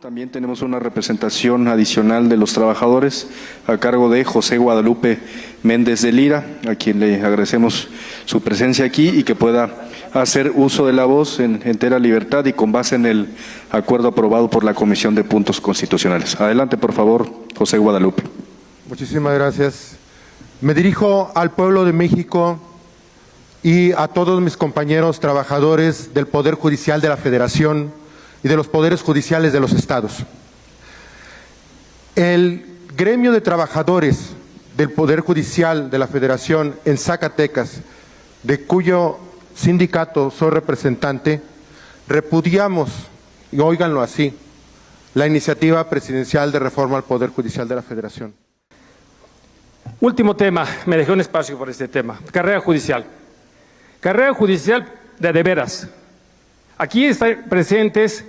También tenemos una representación adicional de los trabajadores a cargo de José Guadalupe Méndez de Lira, a quien le agradecemos su presencia aquí y que pueda hacer uso de la voz en entera libertad y con base en el acuerdo aprobado por la Comisión de Puntos Constitucionales. Adelante, por favor, José Guadalupe. Muchísimas gracias. Me dirijo al pueblo de México y a todos mis compañeros trabajadores del Poder Judicial de la Federación y de los poderes judiciales de los estados. El gremio de trabajadores del Poder Judicial de la Federación en Zacatecas, de cuyo sindicato soy representante, repudiamos, y óiganlo así, la iniciativa presidencial de reforma al Poder Judicial de la Federación. Último tema, me dejé un espacio por este tema, carrera judicial. Carrera judicial de veras. Aquí están presentes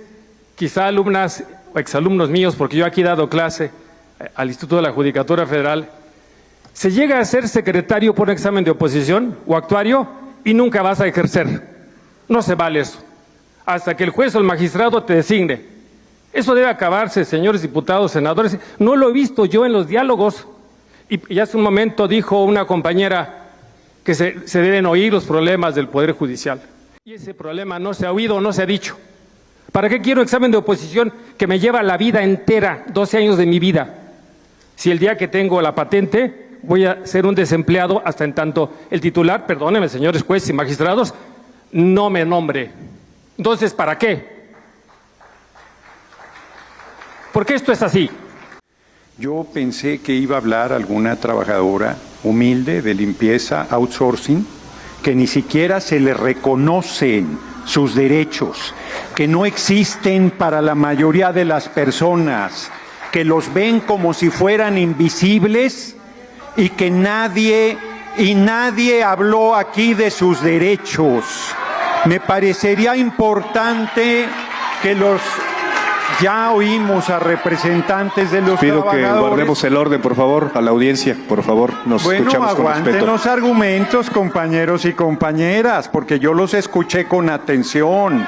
quizá alumnas o exalumnos míos, porque yo aquí he dado clase al Instituto de la Judicatura Federal. Se llega a ser secretario por un examen de oposición o actuario y nunca vas a ejercer. No se vale eso. Hasta que el juez o el magistrado te designe. Eso debe acabarse, señores diputados, senadores. No lo he visto yo en los diálogos. Y hace un momento dijo una compañera que se deben oír los problemas del Poder Judicial. Y ese problema no se ha oído, no se ha dicho. ¿Para qué quiero examen de oposición que me lleva la vida entera, 12 años de mi vida? Si el día que tengo la patente voy a ser un desempleado hasta en tanto el titular, perdónenme señores jueces y magistrados, no me nombre. Entonces, ¿para qué? Porque esto es así. Yo pensé que iba a hablar alguna trabajadora humilde de limpieza, outsourcing, que ni siquiera se le reconocen sus derechos, que no existen para la mayoría de las personas, que los ven como si fueran invisibles y que nadie habló aquí de sus derechos. Me parecería importante que ya oímos a representantes de los Pido trabajadores. que guardemos el orden, por favor, a la audiencia, por favor, nos escuchamos con aguanten respeto. los argumentos, compañeros y compañeras, porque yo los escuché con atención.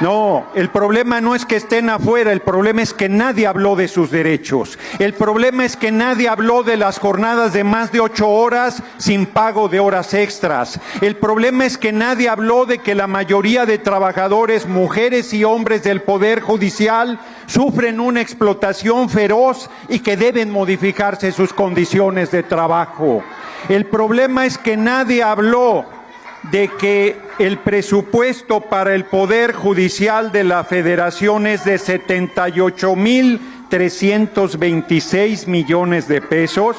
No, el problema no es que estén afuera, el problema es que nadie habló de sus derechos. El problema es que nadie habló de las jornadas de más de 8 horas sin pago de horas extras. El problema es que nadie habló de que la mayoría de trabajadores, mujeres y hombres del Poder Judicial, sufren una explotación feroz y que deben modificarse sus condiciones de trabajo. El problema es que nadie habló de que el presupuesto para el Poder Judicial de la Federación es de 78,326 millones de pesos.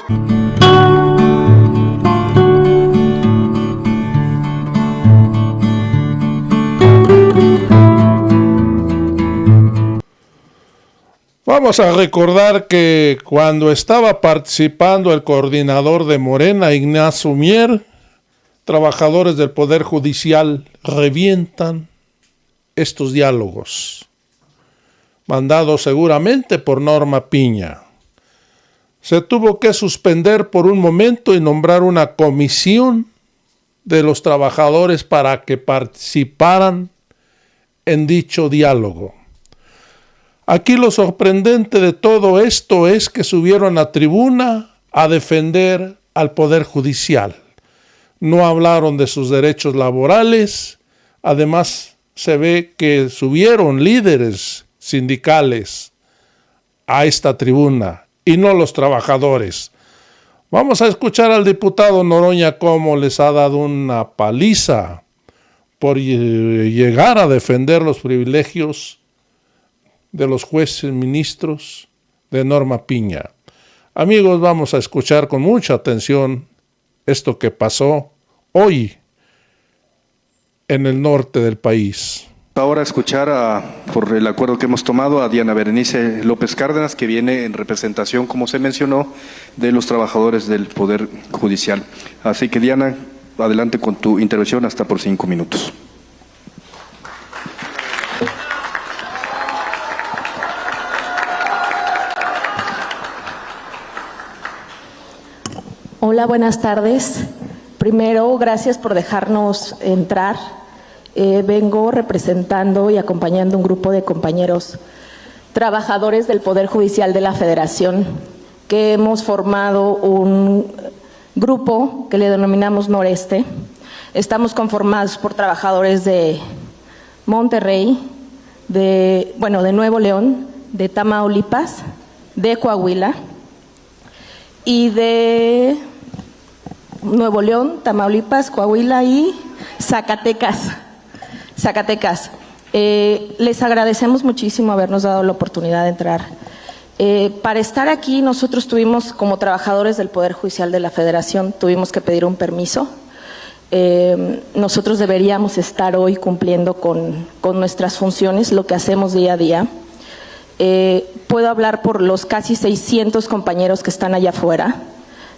Vamos a recordar que cuando estaba participando el coordinador de Morena, Ignacio Mier, trabajadores del Poder Judicial revientan estos diálogos, mandados seguramente por Norma Piña. Se tuvo que suspender por un momento y nombrar una comisión de los trabajadores para que participaran en dicho diálogo. Aquí lo sorprendente de todo esto es que subieron a tribuna a defender al Poder Judicial. No hablaron de sus derechos laborales, además se ve que subieron líderes sindicales a esta tribuna y no los trabajadores. Vamos a escuchar al diputado Noroña cómo les ha dado una paliza por llegar a defender los privilegios de los jueces ministros de Norma Piña. Amigos, vamos a escuchar con mucha atención esto que pasó hoy en el norte del país. Ahora escuchar, por el acuerdo que hemos tomado, a Diana Berenice López Cárdenas, que viene en representación, como se mencionó, de los trabajadores del Poder Judicial. Así que, Diana, adelante con tu intervención hasta por 5 minutos. Hola, buenas tardes. Primero, gracias por dejarnos entrar. Vengo representando y acompañando un grupo de compañeros trabajadores del Poder Judicial de la Federación, que hemos formado un grupo que le denominamos Noreste. Estamos conformados por trabajadores de Monterrey, de Nuevo León, de Tamaulipas, de Coahuila y de Nuevo León, Tamaulipas, Coahuila y Zacatecas. Les agradecemos muchísimo habernos dado la oportunidad de entrar. Para estar aquí, nosotros tuvimos, como trabajadores del Poder Judicial de la Federación, tuvimos que pedir un permiso. Nosotros deberíamos estar hoy cumpliendo con nuestras funciones, lo que hacemos día a día. Puedo hablar por los casi 600 compañeros que están allá afuera.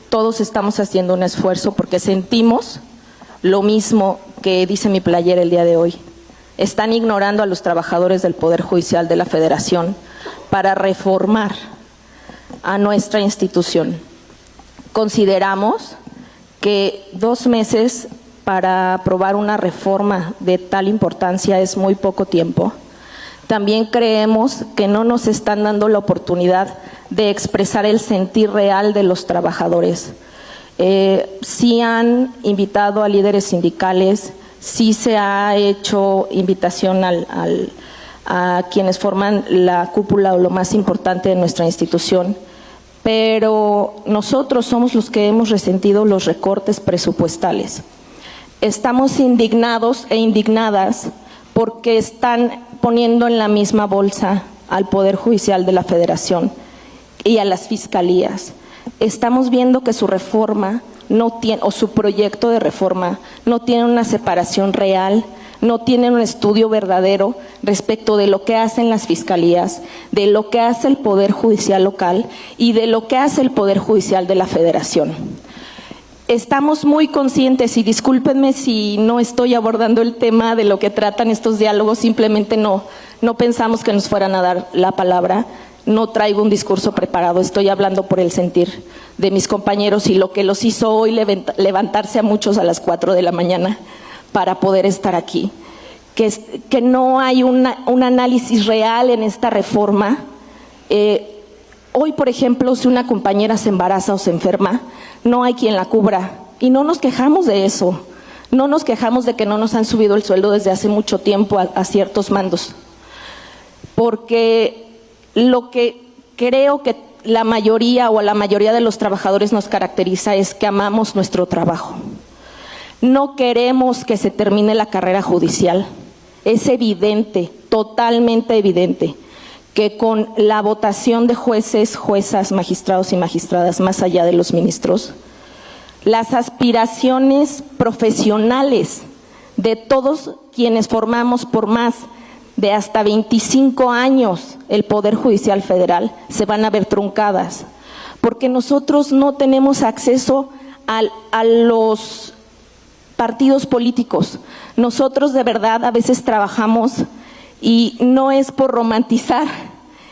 Todos estamos haciendo un esfuerzo porque sentimos lo mismo que dice mi playera el día de hoy. Están ignorando a los trabajadores del Poder Judicial de la Federación para reformar a nuestra institución. Consideramos que 2 meses para aprobar una reforma de tal importancia es muy poco tiempo. También creemos que no nos están dando la oportunidad de expresar el sentir real de los trabajadores. Sí han invitado a líderes sindicales, sí se ha hecho invitación a quienes forman la cúpula o lo más importante de nuestra institución, pero nosotros somos los que hemos resentido los recortes presupuestales. Estamos indignados e indignadas porque están poniendo en la misma bolsa al Poder Judicial de la Federación y a las fiscalías. Estamos viendo que su reforma no tiene, o su proyecto de reforma no tiene una separación real, no tiene un estudio verdadero respecto de lo que hacen las fiscalías, de lo que hace el Poder Judicial local y de lo que hace el Poder Judicial de la Federación. Estamos muy conscientes, y discúlpenme si no estoy abordando el tema de lo que tratan estos diálogos, simplemente no pensamos que nos fueran a dar la palabra. No traigo un discurso preparado, estoy hablando por el sentir de mis compañeros y lo que los hizo hoy levantarse a muchos a las 4 de la mañana para poder estar aquí. Que no hay un análisis real en esta reforma. Hoy, por ejemplo, si una compañera se embaraza o se enferma, no hay quien la cubra y no nos quejamos de eso. No nos quejamos de que no nos han subido el sueldo desde hace mucho tiempo a ciertos mandos, porque lo que creo que la mayoría o a la mayoría de los trabajadores nos caracteriza es que amamos nuestro trabajo. No queremos que se termine la carrera judicial. Es evidente, totalmente evidente, que con la votación de jueces, juezas, magistrados y magistradas, más allá de los ministros, las aspiraciones profesionales de todos quienes formamos por más de hasta 25 años el Poder Judicial Federal se van a ver truncadas, porque nosotros no tenemos acceso a los partidos políticos. Nosotros de verdad a veces trabajamos, y no es por romantizar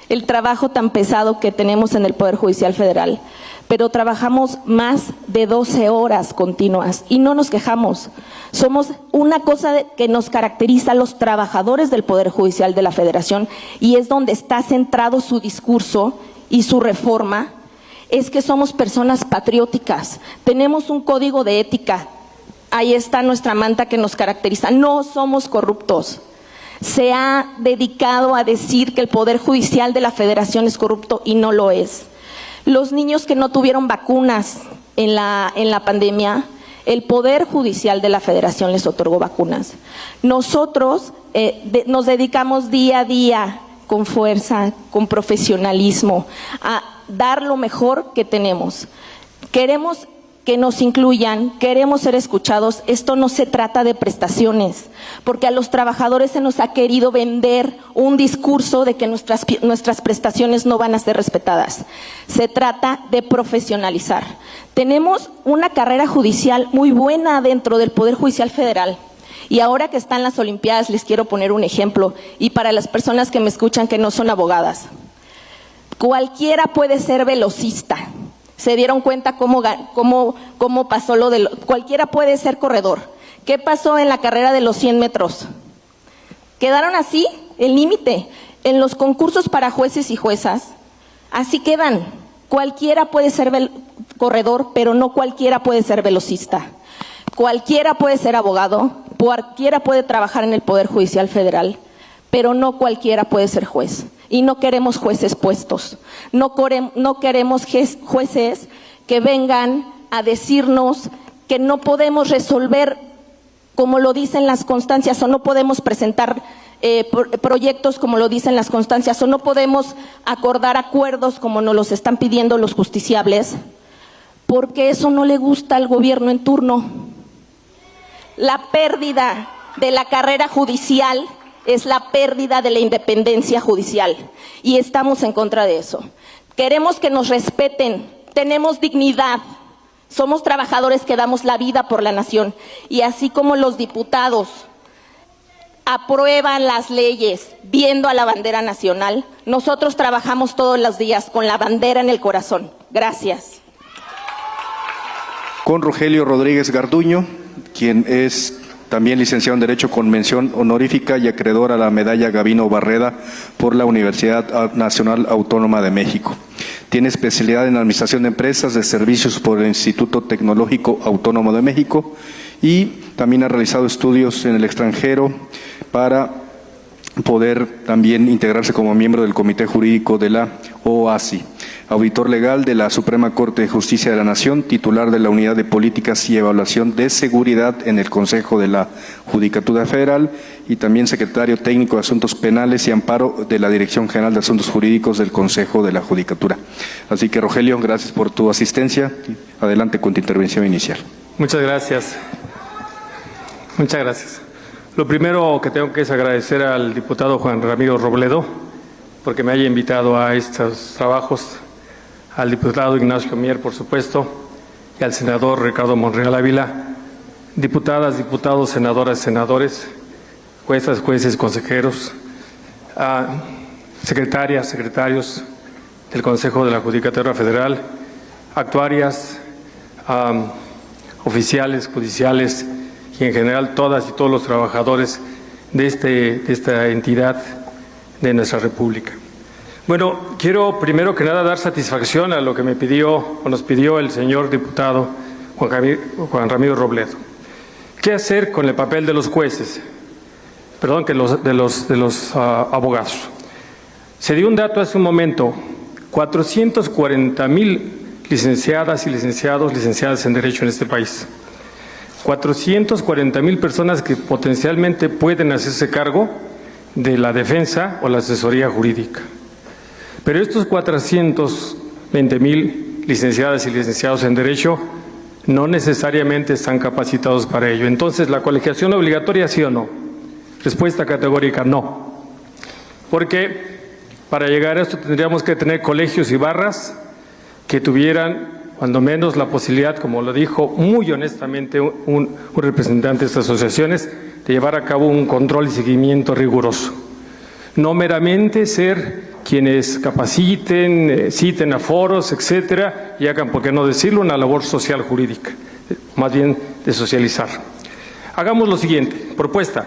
el trabajo tan pesado que tenemos en el Poder Judicial Federal, pero trabajamos más de 12 horas continuas y no nos quejamos. Somos una cosa que nos caracteriza a los trabajadores del Poder Judicial de la Federación, y es donde está centrado su discurso y su reforma, es que somos personas patrióticas, tenemos un código de ética, ahí está nuestra manta que nos caracteriza, no somos corruptos. Se ha dedicado a decir que el Poder Judicial de la Federación es corrupto y no lo es. Los niños que no tuvieron vacunas en la pandemia, el Poder Judicial de la Federación les otorgó vacunas. Nosotros nos dedicamos día a día con fuerza, con profesionalismo, a dar lo mejor que tenemos. Queremos que nos incluyan, queremos ser escuchados. Esto no se trata de prestaciones, porque a los trabajadores se nos ha querido vender un discurso de que nuestras prestaciones no van a ser respetadas. Se trata de profesionalizar. Tenemos una carrera judicial muy buena dentro del Poder Judicial Federal, y ahora que están las Olimpiadas les quiero poner un ejemplo, y para las personas que me escuchan que no son abogadas. Cualquiera puede ser velocista. Se dieron cuenta cómo pasó lo de cualquiera puede ser corredor. ¿Qué pasó en la carrera de los 100 metros? Quedaron así, el límite. en los concursos para jueces y juezas, así quedan. Cualquiera puede ser corredor, pero no cualquiera puede ser velocista. Cualquiera puede ser abogado, cualquiera puede trabajar en el Poder Judicial Federal, pero no cualquiera puede ser juez. Y no queremos jueces puestos, no queremos jueces que vengan a decirnos que no podemos resolver como lo dicen las constancias, o no podemos presentar proyectos como lo dicen las constancias, o no podemos acordar acuerdos como nos los están pidiendo los justiciables, porque eso no le gusta al gobierno en turno. La pérdida de la carrera judicial es la pérdida de la independencia judicial y estamos en contra de eso. Queremos que nos respeten, tenemos dignidad, somos trabajadores que damos la vida por la nación y así como los diputados aprueban las leyes viendo a la bandera nacional, nosotros trabajamos todos los días con la bandera en el corazón. Gracias. Con Rogelio Rodríguez Garduño, quien es también licenciado en Derecho con mención honorífica y acreedor a la medalla Gavino Barreda por la Universidad Nacional Autónoma de México. Tiene especialidad en Administración de Empresas de Servicios por el Instituto Tecnológico Autónomo de México y también ha realizado estudios en el extranjero para poder también integrarse como miembro del Comité Jurídico de la OASI. Auditor legal de la Suprema Corte de Justicia de la Nación, titular de la Unidad de Políticas y Evaluación de Seguridad en el Consejo de la Judicatura Federal y también secretario técnico de Asuntos Penales y Amparo de la Dirección General de Asuntos Jurídicos del Consejo de la Judicatura. Así que, Rogelio, gracias por tu asistencia. Adelante con tu intervención inicial. Muchas gracias. Muchas gracias. Lo primero que tengo que es agradecer al diputado Juan Ramiro Robledo porque me haya invitado a estos trabajos, al diputado Ignacio Mier, por supuesto, y al senador Ricardo Monreal Ávila, diputadas, diputados, senadoras, senadores, juezas, jueces, consejeros, secretarias, secretarios del Consejo de la Judicatura Federal, actuarias, oficiales, judiciales y en general todas y todos los trabajadores de esta entidad de nuestra República. Bueno, quiero primero que nada dar satisfacción a lo que me pidió o nos pidió el señor diputado Juan Ramiro Robledo. ¿Qué hacer con el papel de los jueces? Perdón, de los abogados. Se dio un dato hace un momento, 440,000 licenciadas y licenciadas en Derecho en este país. 440,000 personas que potencialmente pueden hacerse cargo de la defensa o la asesoría jurídica. Pero estos 420,000 licenciadas y licenciados en Derecho no necesariamente están capacitados para ello. Entonces, ¿la colegiación obligatoria sí o no? Respuesta categórica, no. Porque para llegar a esto tendríamos que tener colegios y barras que tuvieran cuando menos la posibilidad, como lo dijo muy honestamente un representante de estas asociaciones, de llevar a cabo un control y seguimiento riguroso. No meramente ser quienes capaciten, citen a foros, etcétera, y hagan, por qué no decirlo, una labor social jurídica, más bien de socializar. Hagamos lo siguiente, propuesta.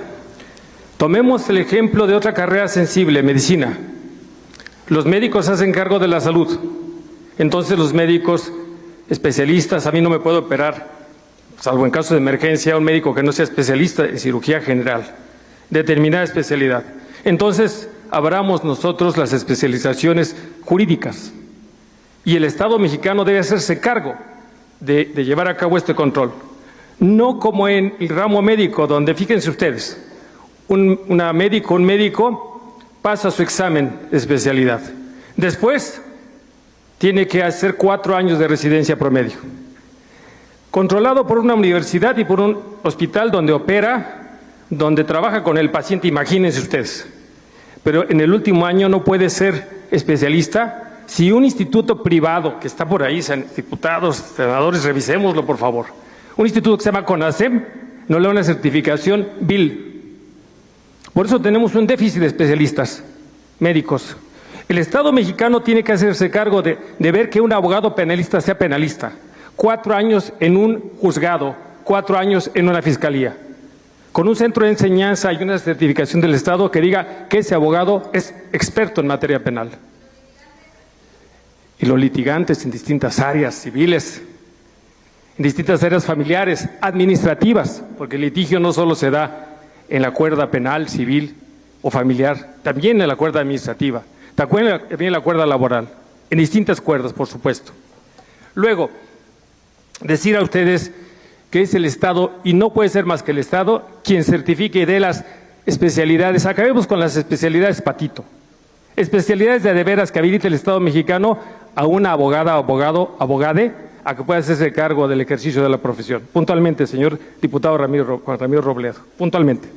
Tomemos el ejemplo de otra carrera sensible, medicina. Los médicos hacen cargo de la salud. Entonces los médicos especialistas, a mí no me puedo operar, salvo en caso de emergencia, un médico que no sea especialista en cirugía general, determinada especialidad. Entonces, abramos nosotros las especializaciones jurídicas y el Estado mexicano debe hacerse cargo de llevar a cabo este control. No como en el ramo médico, donde, fíjense ustedes, un médico pasa su examen de especialidad. Después, tiene que hacer 4 años de residencia promedio, controlado por una universidad y por un hospital donde opera, donde trabaja con el paciente, imagínense ustedes. Pero en el último año no puede ser especialista si un instituto privado que está por ahí, diputados, senadores, revisémoslo por favor, un instituto que se llama CONASEM, no le da una certificación BIL. Por eso tenemos un déficit de especialistas médicos. El Estado mexicano tiene que hacerse cargo de ver que un abogado penalista sea penalista. 4 años en un juzgado, 4 años en una fiscalía. con un centro de enseñanza y una certificación del Estado que diga que ese abogado es experto en materia penal. Y los litigantes en distintas áreas civiles, en distintas áreas familiares, administrativas, porque el litigio no solo se da en la cuerda penal, civil o familiar, también en la cuerda administrativa, también en la cuerda laboral, en distintas cuerdas, por supuesto. Luego, decir a ustedes que es el Estado, y no puede ser más que el Estado, quien certifique y dé las especialidades. Acabemos con las especialidades patito. Especialidades de veras que habilite el Estado mexicano a una abogada, abogado, abogade, a que pueda hacerse cargo del ejercicio de la profesión. Puntualmente, señor diputado Juan Ramiro Robledo, puntualmente.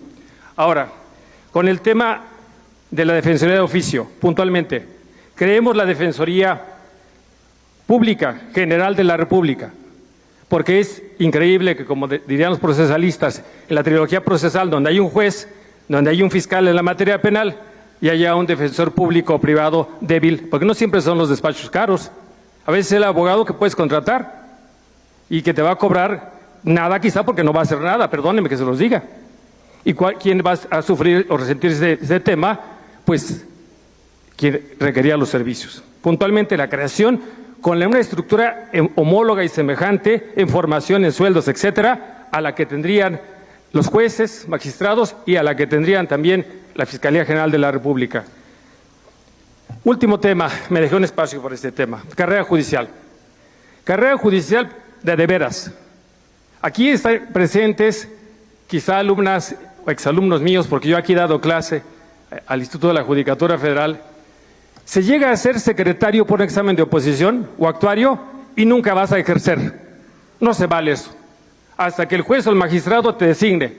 Ahora, con el tema de la Defensoría de Oficio, puntualmente, creemos la Defensoría Pública General de la República, porque es increíble que, como dirían los procesalistas, en la trilogía procesal, donde hay un juez, donde hay un fiscal en la materia penal, y haya un defensor público o privado débil, porque no siempre son los despachos caros. A veces el abogado que puedes contratar y que te va a cobrar nada quizá porque no va a hacer nada, perdónenme que se los diga. ¿Y quién va a sufrir o resentir ese tema? Pues quien requería los servicios. Puntualmente la creación con una estructura homóloga y semejante en formación, en sueldos, etcétera, a la que tendrían los jueces, magistrados y a la que tendrían también la Fiscalía General de la República. Último tema, me dejé un espacio por este tema, carrera judicial. Carrera judicial de veras. Aquí están presentes quizá alumnas o exalumnos míos, porque yo aquí he dado clase al Instituto de la Judicatura Federal. Se llega a ser secretario por un examen de oposición o actuario y nunca vas a ejercer. No se vale eso. Hasta que el juez o el magistrado te designe.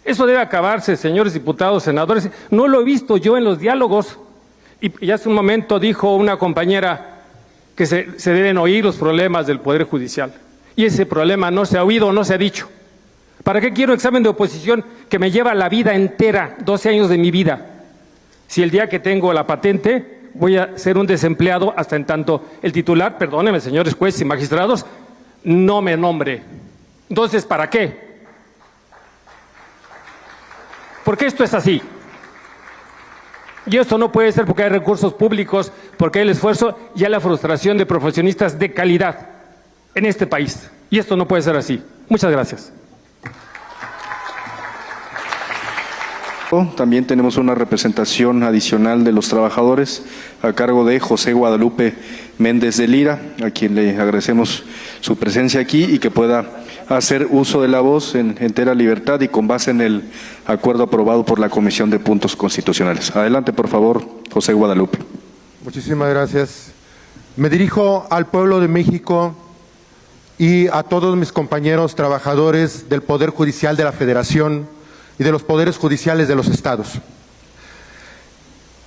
Eso debe acabarse, señores diputados, senadores. No lo he visto yo en los diálogos. Y hace un momento dijo una compañera que se deben oír los problemas del Poder Judicial. Y ese problema no se ha oído, no se ha dicho. ¿Para qué quiero examen de oposición que me lleva la vida entera, 12 años de mi vida? Si el día que tengo la patente voy a ser un desempleado hasta en tanto el titular, perdónenme, señores jueces y magistrados, no me nombre. Entonces, ¿para qué? Porque esto es así. Y esto no puede ser porque hay recursos públicos, porque hay el esfuerzo y hay la frustración de profesionistas de calidad en este país. Y esto no puede ser así. Muchas gracias. También tenemos una representación adicional de los trabajadores a cargo de José Guadalupe Méndez de Lira, a quien le agradecemos su presencia aquí y que pueda hacer uso de la voz en entera libertad y con base en el acuerdo aprobado por la Comisión de Puntos Constitucionales. Adelante, por favor, José Guadalupe. Muchísimas gracias. Me dirijo al pueblo de México y a todos mis compañeros trabajadores del Poder Judicial de la Federación y de los poderes judiciales de los estados.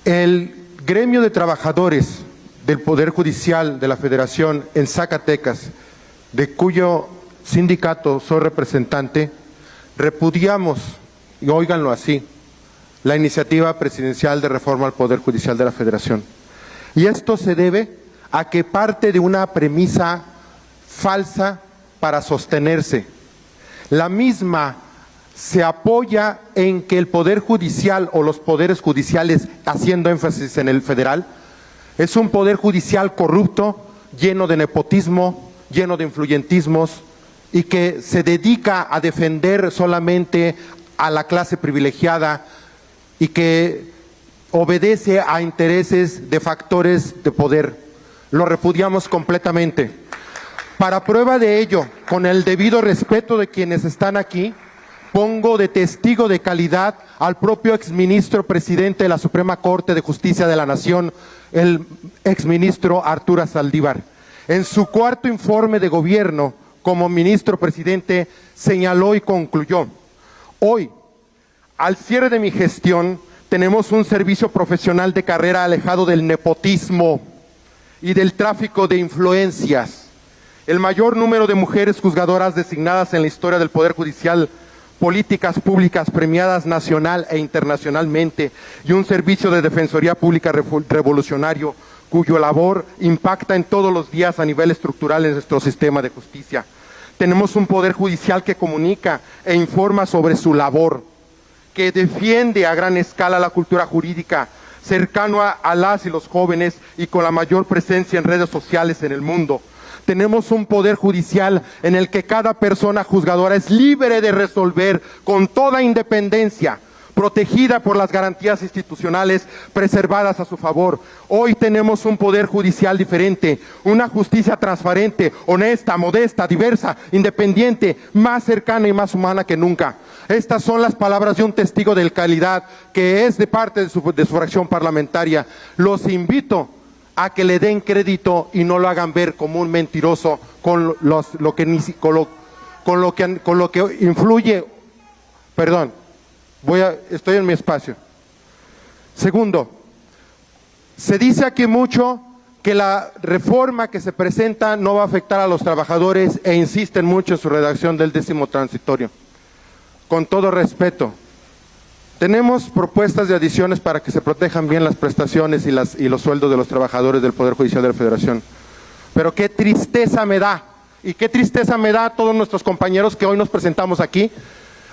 El gremio de trabajadores del Poder Judicial de la Federación en Zacatecas, de cuyo sindicato soy representante, repudiamos, y óiganlo así, la iniciativa presidencial de reforma al Poder Judicial de la Federación. Y esto se debe a que parte de una premisa falsa para sostenerse. La misma se apoya en que el Poder Judicial o los poderes judiciales, haciendo énfasis en el federal, es un poder judicial corrupto, lleno de nepotismo, lleno de influyentismos y que se dedica a defender solamente a la clase privilegiada y que obedece a intereses de factores de poder. Lo repudiamos completamente. Para prueba de ello, con el debido respeto de quienes están aquí, pongo de testigo de calidad al propio exministro presidente de la Suprema Corte de Justicia de la Nación, el exministro Arturo Saldívar. En su cuarto informe de gobierno como ministro presidente señaló y concluyó: hoy, al cierre de mi gestión, tenemos un servicio profesional de carrera alejado del nepotismo y del tráfico de influencias. El mayor número de mujeres juzgadoras designadas en la historia del Poder Judicial, políticas públicas premiadas nacional e internacionalmente y un servicio de defensoría pública revolucionario cuyo labor impacta en todos los días a nivel estructural en nuestro sistema de justicia. Tenemos un poder judicial que comunica e informa sobre su labor, que defiende a gran escala la cultura jurídica, cercano a las y los jóvenes y con la mayor presencia en redes sociales en el mundo. Tenemos un poder judicial en el que cada persona juzgadora es libre de resolver con toda independencia, protegida por las garantías institucionales preservadas a su favor. Hoy tenemos un poder judicial diferente, una justicia transparente, honesta, modesta, diversa, independiente, más cercana y más humana que nunca. Estas son las palabras de un testigo de calidad que es de parte de su fracción parlamentaria. Los invito a que le den crédito y no lo hagan ver como un mentiroso con lo que influye. Perdón, estoy en mi espacio. Segundo, se dice aquí mucho que la reforma que se presenta no va a afectar a los trabajadores e insisten mucho en su redacción del 10º transitorio. Con todo respeto, tenemos propuestas de adiciones para que se protejan bien las prestaciones y los sueldos de los trabajadores del Poder Judicial de la Federación. Pero qué tristeza me da, y qué tristeza me da a todos nuestros compañeros que hoy nos presentamos aquí,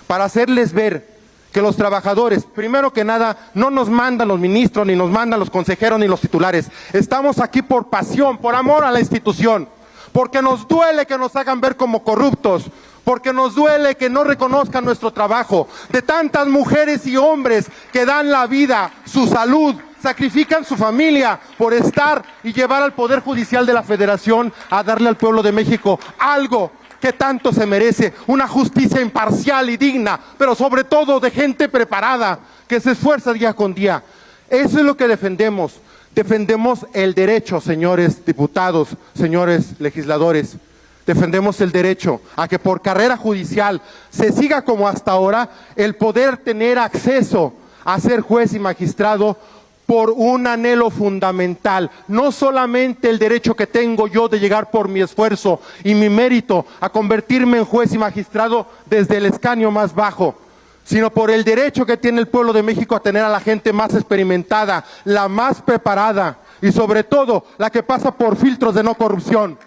para hacerles ver que los trabajadores, primero que nada, no nos mandan los ministros, ni nos mandan los consejeros, ni los titulares. Estamos aquí por pasión, por amor a la institución, porque nos duele que nos hagan ver como corruptos, porque nos duele que no reconozcan nuestro trabajo, de tantas mujeres y hombres que dan la vida, su salud, sacrifican su familia por estar y llevar al Poder Judicial de la Federación a darle al pueblo de México algo que tanto se merece, una justicia imparcial y digna, pero sobre todo de gente preparada, que se esfuerza día con día. Eso es lo que defendemos. Defendemos el derecho, señores diputados, señores legisladores. Defendemos el derecho a que por carrera judicial se siga como hasta ahora el poder tener acceso a ser juez y magistrado por un anhelo fundamental, no solamente el derecho que tengo yo de llegar por mi esfuerzo y mi mérito a convertirme en juez y magistrado desde el escaño más bajo, sino por el derecho que tiene el pueblo de México a tener a la gente más experimentada, la más preparada y sobre todo la que pasa por filtros de no corrupción.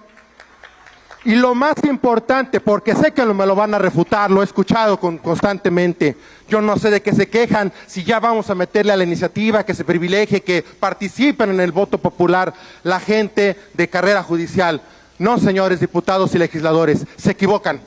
Y lo más importante, porque sé que me lo van a refutar, lo he escuchado constantemente, yo no sé de qué se quejan, si ya vamos a meterle a la iniciativa, que se privilegie, que participen en el voto popular la gente de carrera judicial. No, señores diputados y legisladores, se equivocan.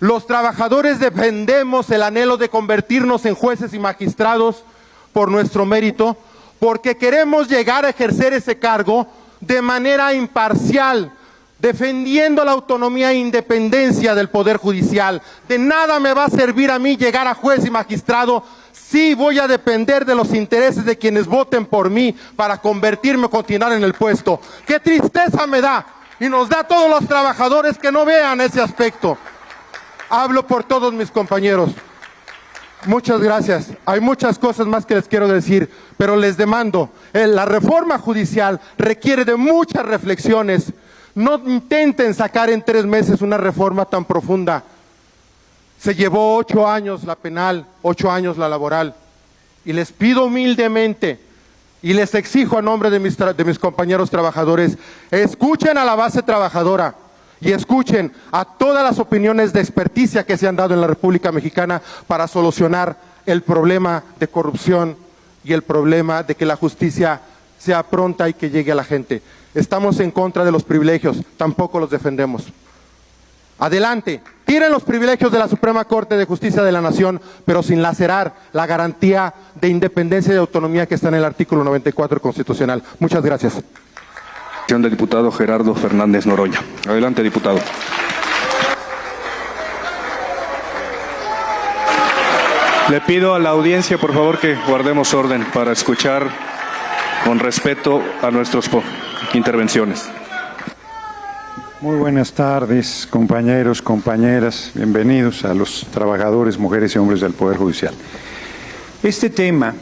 Los trabajadores defendemos el anhelo de convertirnos en jueces y magistrados por nuestro mérito, porque queremos llegar a ejercer ese cargo de manera imparcial, defendiendo la autonomía e independencia del Poder Judicial. De nada me va a servir a mí llegar a juez y magistrado si voy a depender de los intereses de quienes voten por mí para convertirme o continuar en el puesto. ¡Qué tristeza me da! Y nos da a todos los trabajadores que no vean ese aspecto. Hablo por todos mis compañeros. Muchas gracias. Hay muchas cosas más que les quiero decir, pero les demando, la reforma judicial requiere de muchas reflexiones. No intenten sacar en 3 meses una reforma tan profunda. Se llevó 8 años la penal, 8 años la laboral. Y les pido humildemente, y les exijo a nombre de mis compañeros trabajadores, escuchen a la base trabajadora y escuchen a todas las opiniones de experticia que se han dado en la República Mexicana para solucionar el problema de corrupción y el problema de que la justicia sea pronta y que llegue a la gente. Estamos en contra de los privilegios, tampoco los defendemos. Adelante, tiren los privilegios de la Suprema Corte de Justicia de la Nación, pero sin lacerar la garantía de independencia y de autonomía que está en el artículo 94 constitucional. Muchas gracias. Del diputado Gerardo Fernández Noroña. Adelante, diputado. Le pido a la audiencia, por favor, que guardemos orden para escuchar con respeto a nuestras intervenciones. Muy buenas tardes, compañeros, compañeras. Bienvenidos a los trabajadores, mujeres y hombres del Poder Judicial. Este tema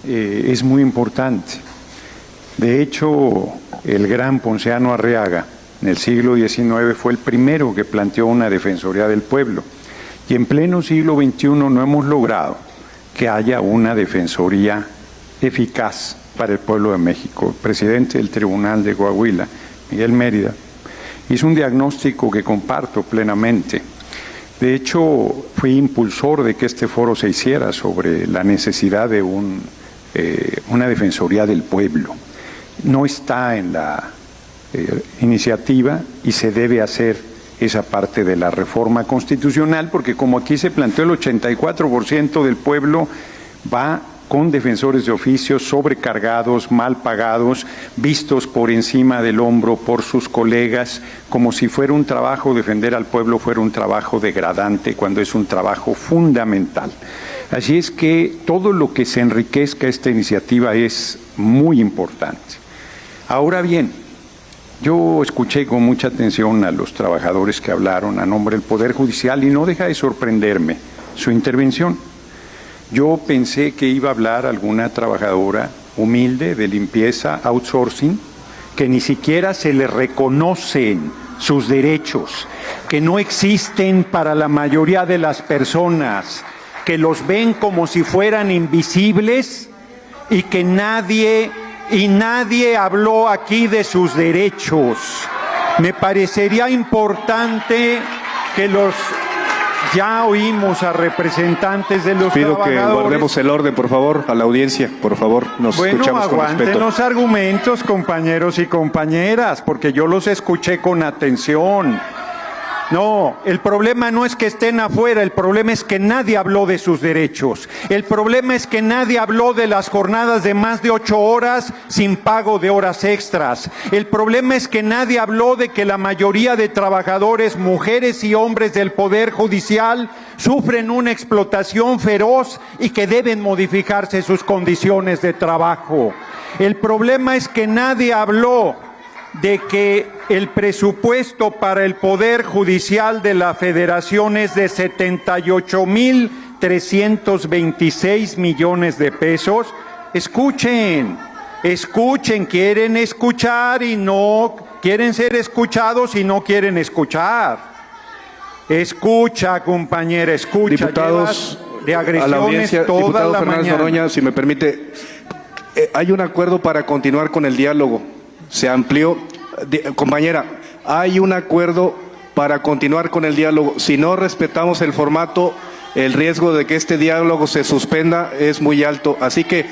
es muy importante. De hecho, el gran Ponciano Arriaga, en el siglo XIX, fue el primero que planteó una Defensoría del Pueblo. Y en pleno siglo XXI no hemos logrado que haya una Defensoría eficaz para el pueblo de México. El presidente del Tribunal de Coahuila, Miguel Mérida, Es un diagnóstico que comparto plenamente. De hecho, fui impulsor de que este foro se hiciera sobre la necesidad de una Defensoría del Pueblo. No está en la iniciativa y se debe hacer esa parte de la reforma constitucional, porque como aquí se planteó, el 84% del pueblo va con defensores de oficio sobrecargados, mal pagados, vistos por encima del hombro por sus colegas, como si fuera un trabajo, defender al pueblo fuera un trabajo degradante, cuando es un trabajo fundamental. Así es que todo lo que se enriquezca esta iniciativa es muy importante. Ahora bien, yo escuché con mucha atención a los trabajadores que hablaron a nombre del Poder Judicial y no deja de sorprenderme su intervención. Yo pensé que iba a hablar alguna trabajadora humilde de limpieza, outsourcing, que ni siquiera se le reconocen sus derechos, que no existen para la mayoría de las personas, que los ven como si fueran invisibles y que nadie habló aquí de sus derechos. Me parecería importante que ya oímos a representantes de los Pido trabajadores. que guardemos el orden, por favor, a la audiencia, por favor, nos escuchamos con aguanten respeto. los argumentos, compañeros y compañeras, porque yo los escuché con atención. No, el problema no es que estén afuera, el problema es que nadie habló de sus derechos. El problema es que nadie habló de las jornadas de más de 8 horas sin pago de horas extras. El problema es que nadie habló de que la mayoría de trabajadores, mujeres y hombres del Poder Judicial, sufren una explotación feroz y que deben modificarse sus condiciones de trabajo. El problema es que nadie habló de que el presupuesto para el Poder Judicial de la Federación es de 78,326 millones de pesos. Escuchen, quieren escuchar y no quieren ser escuchados y no quieren escuchar. Escucha, compañera, escucha. Diputados, Llevas de a la agresiones audiencia, toda diputado la Fernández mañana. Noroña, si me permite, hay un acuerdo para continuar con el diálogo. Se amplió, compañera, hay un acuerdo para continuar con el diálogo. Si no respetamos el formato, el riesgo de que este diálogo se suspenda es muy alto. Así que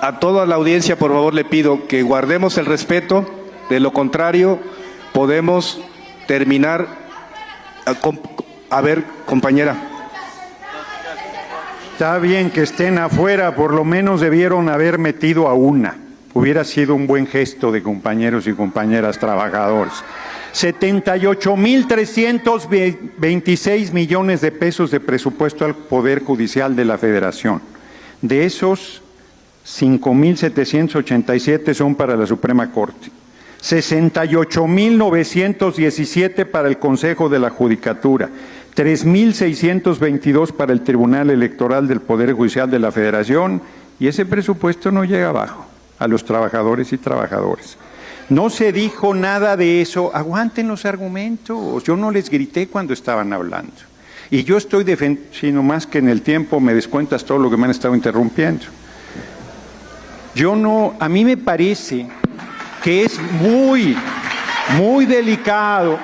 a toda la audiencia, por favor, le pido que guardemos el respeto. De lo contrario, podemos terminar. A ver, compañera. Está bien que estén afuera, por lo menos debieron haber metido a una. Hubiera sido un buen gesto de compañeros y compañeras trabajadores. 78,326 millones de pesos de presupuesto al Poder Judicial de la Federación. De esos, 5,787 son para la Suprema Corte. 68,917 para el Consejo de la Judicatura. 3,622 para el Tribunal Electoral del Poder Judicial de la Federación. Y ese presupuesto no llega abajo a los trabajadores y trabajadoras. No se dijo nada de eso. Aguanten los argumentos. Yo no les grité cuando estaban hablando. Y yo estoy defendiendo, sino más que en el tiempo me descuentas todo lo que me han estado interrumpiendo. A mí me parece que es muy delicado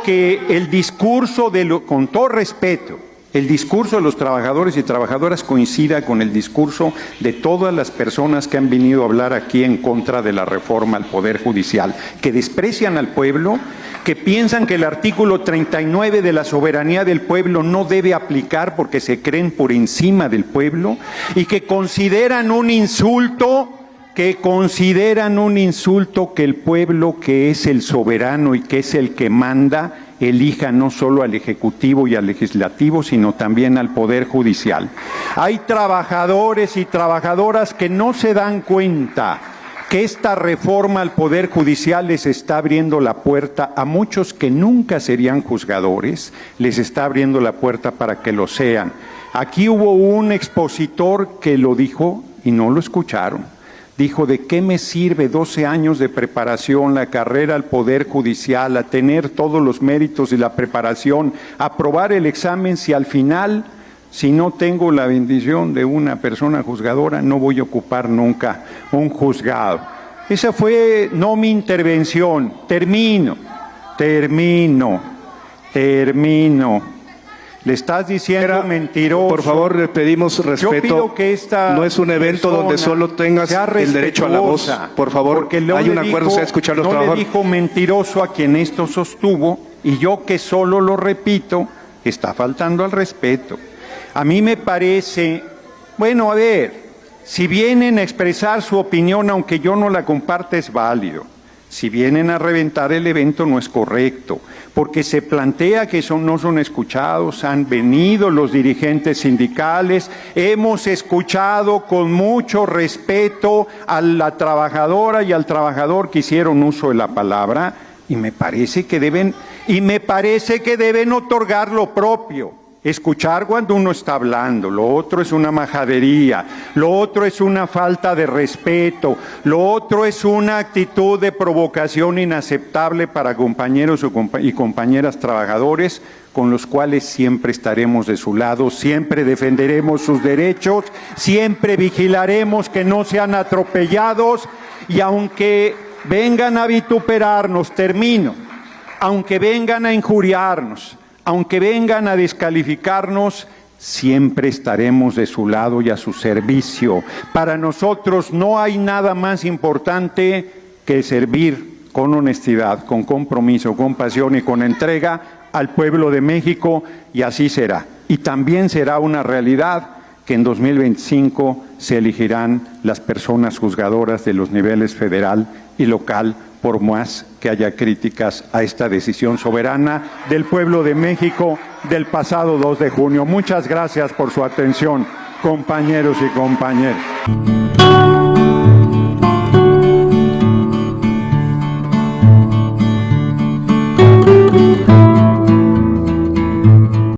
que el discurso con todo respeto, el discurso de los trabajadores y trabajadoras coincida con el discurso de todas las personas que han venido a hablar aquí en contra de la reforma al Poder Judicial, que desprecian al pueblo, que piensan que el artículo 39 de la soberanía del pueblo no debe aplicar porque se creen por encima del pueblo y que consideran un insulto que el pueblo, que es el soberano y que es el que manda, elija no solo al Ejecutivo y al Legislativo, sino también al Poder Judicial. Hay trabajadores y trabajadoras que no se dan cuenta que esta reforma al Poder Judicial les está abriendo la puerta a muchos que nunca serían juzgadores, les está abriendo la puerta para que lo sean. Aquí hubo un expositor que lo dijo y no lo escucharon. Dijo, ¿de qué me sirve 12 años de preparación, la carrera al Poder Judicial, a tener todos los méritos y la preparación, aprobar el examen si al final, si no tengo la bendición de una persona juzgadora, no voy a ocupar nunca un juzgado? Esa fue no mi intervención. Termino. Le estás diciendo mentiroso. Por favor, le pedimos respeto. Yo pido que esta no es un evento donde solo tengas sea el derecho a la voz. respetuosa, Por favor, porque no hay le un acuerdo, dijo- se ha escuchado a los no le trabajadores. dijo mentiroso a quien esto sostuvo, y yo que solo lo repito, está faltando al respeto. A mí me parece, bueno, a ver, si vienen a expresar su opinión, aunque yo no la comparta, es válido. Si vienen a reventar el evento, no es correcto, porque se plantea que no son escuchados. Han venido los dirigentes sindicales, hemos escuchado con mucho respeto a la trabajadora y al trabajador que hicieron uso de la palabra, y me parece que deben otorgar lo propio. Escuchar cuando uno está hablando, lo otro es una majadería, lo otro es una falta de respeto, lo otro es una actitud de provocación inaceptable para compañeros y compañeras trabajadores, con los cuales siempre estaremos de su lado, siempre defenderemos sus derechos, siempre vigilaremos que no sean atropellados, y aunque vengan a vituperarnos, aunque vengan a injuriarnos, aunque vengan a descalificarnos, siempre estaremos de su lado y a su servicio. Para nosotros no hay nada más importante que servir con honestidad, con compromiso, con pasión y con entrega al pueblo de México, y así será. Y también será una realidad que en 2025 se elegirán las personas juzgadoras de los niveles federal y local, por más que haya críticas a esta decisión soberana del pueblo de México del pasado 2 de junio. Muchas gracias por su atención, compañeros y compañeras.